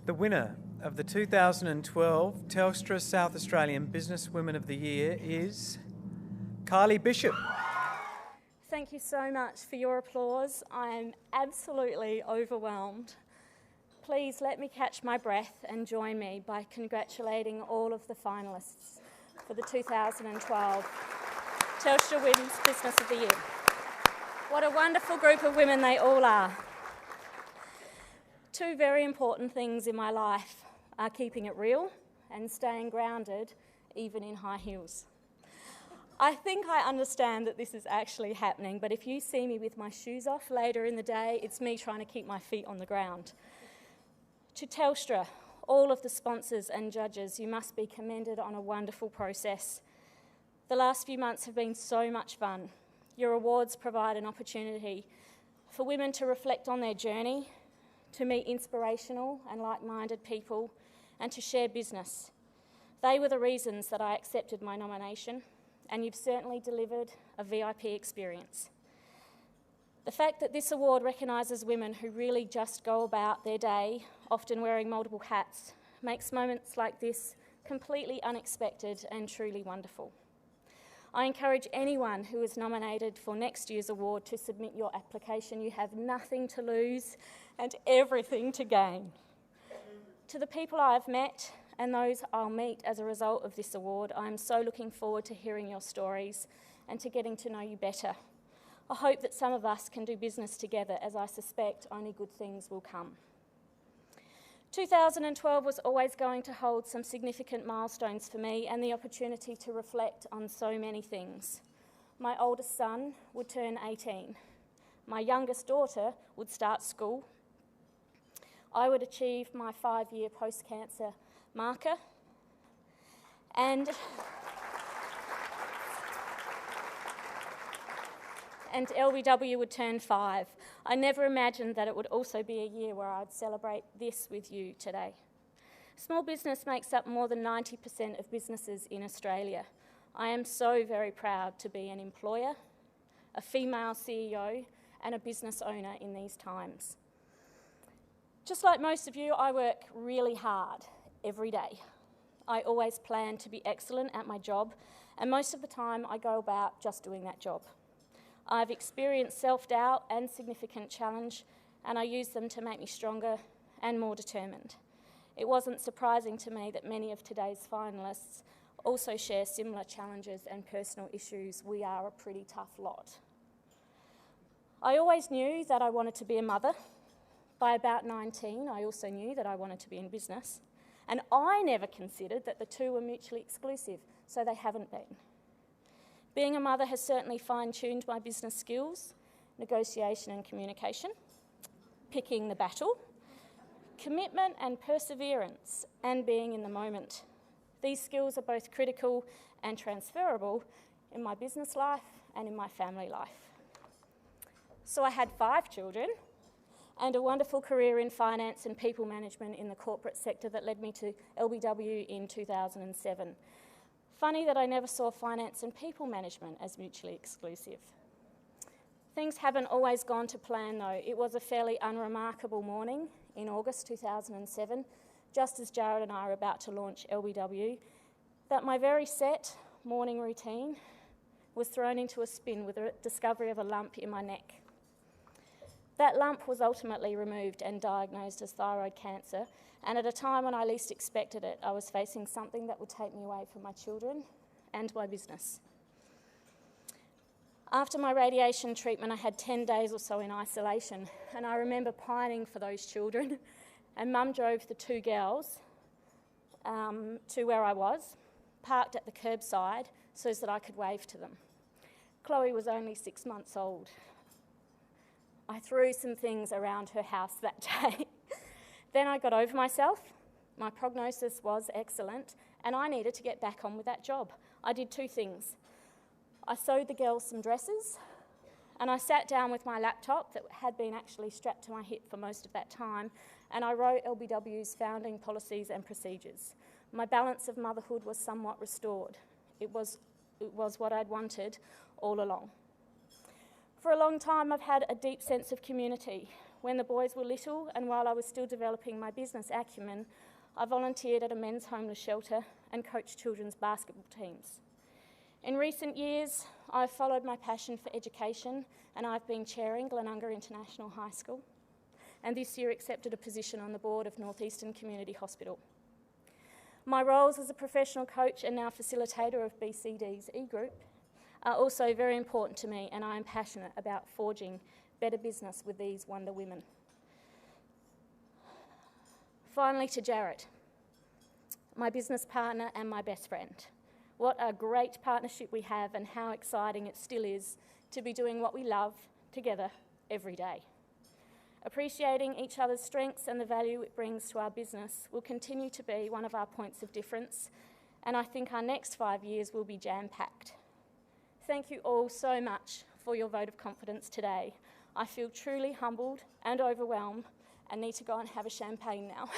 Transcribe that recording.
The winner of the 2012 Telstra South Australian Businesswoman of the Year is Kylie Bishop. Thank you so much for your applause. I am absolutely overwhelmed. Please let me catch my breath and join me by congratulating all of the finalists for the 2012 Telstra Women's Business of the Year. What a wonderful group of women they all are. Two very important things in my life are keeping it real and staying grounded, even in high heels. I think I understand that this is actually happening, but if you see me with my shoes off later in the day, it's me trying to keep my feet on the ground. To Telstra, all of the sponsors and judges, you must be commended on a wonderful process. The last few months have been so much fun. Your awards provide an opportunity for women to reflect on their journey, to meet inspirational and like-minded people, and to share business. They were the reasons that I accepted my nomination, and you've certainly delivered a VIP experience. The fact that this award recognises women who really just go about their day, often wearing multiple hats, makes moments like this completely unexpected and truly wonderful. I encourage anyone who is nominated for next year's award to submit your application. You have nothing to lose and everything to gain. To the people I've met and those I'll meet as a result of this award, I am so looking forward to hearing your stories and to getting to know you better. I hope that some of us can do business together, as I suspect only good things will come. 2012 was always going to hold some significant milestones for me and the opportunity to reflect on so many things. My oldest son would turn 18. My youngest daughter would start school. I would achieve my 5-year post-cancer marker. And LBW would turn 5. I never imagined that it would also be a year where I'd celebrate this with you today. Small business makes up more than 90% of businesses in Australia. I am so very proud to be an employer, a female CEO, and a business owner in these times. Just like most of you, I work really hard every day. I always plan to be excellent at my job, and most of the time I go about just doing that job. I've experienced self-doubt and significant challenge, and I use them to make me stronger and more determined. It wasn't surprising to me that many of today's finalists also share similar challenges and personal issues. We are a pretty tough lot. I always knew that I wanted to be a mother. By about 19, I also knew that I wanted to be in business, and I never considered that the two were mutually exclusive, so they haven't been. Being a mother has certainly fine-tuned my business skills, negotiation and communication, picking the battle, commitment and perseverance, and being in the moment. These skills are both critical and transferable in my business life and in my family life. So I had 5 children and a wonderful career in finance and people management in the corporate sector that led me to LBW in 2007. Funny that I never saw finance and people management as mutually exclusive. Things haven't always gone to plan though. It was a fairly unremarkable morning in August 2007, just as Jared and I were about to launch LBW, that my very set morning routine was thrown into a spin with the discovery of a lump in my neck. That lump was ultimately removed and diagnosed as thyroid cancer, and at a time when I least expected it, I was facing something that would take me away from my children and my business. After my radiation treatment, I had 10 days or so in isolation, and I remember pining for those children, and Mum drove the 2 girls to where I was, parked at the curbside so that I could wave to them. Chloe was only 6 months old. I threw some things around her house that day. Then I got over myself. My prognosis was excellent, and I needed to get back on with that job. I did 2 things. I sewed the girls some dresses, and I sat down with my laptop that had been actually strapped to my hip for most of that time, and I wrote LBW's founding policies and procedures. My balance of motherhood was somewhat restored. It was what I'd wanted all along. For a long time, I've had a deep sense of community. when the boys were little and while I was still developing my business acumen, I volunteered at a men's homeless shelter and coached children's basketball teams. In recent years, I've followed my passion for education and I've been chairing Glenunga International High School, and this year accepted a position on the board of Northeastern Community Hospital. My roles as a professional coach and now facilitator of BCD's e-group are also very important to me, and I am passionate about forging better business with these Wonder Women. Finally, to Jarrett, my business partner and my best friend. What a great partnership we have, and how exciting it still is to be doing what we love together every day. Appreciating each other's strengths and the value it brings to our business will continue to be one of our points of difference, and I think our next 5 years will be jam-packed. Thank you all so much for your vote of confidence today. I feel truly humbled and overwhelmed and need to go and have a champagne now.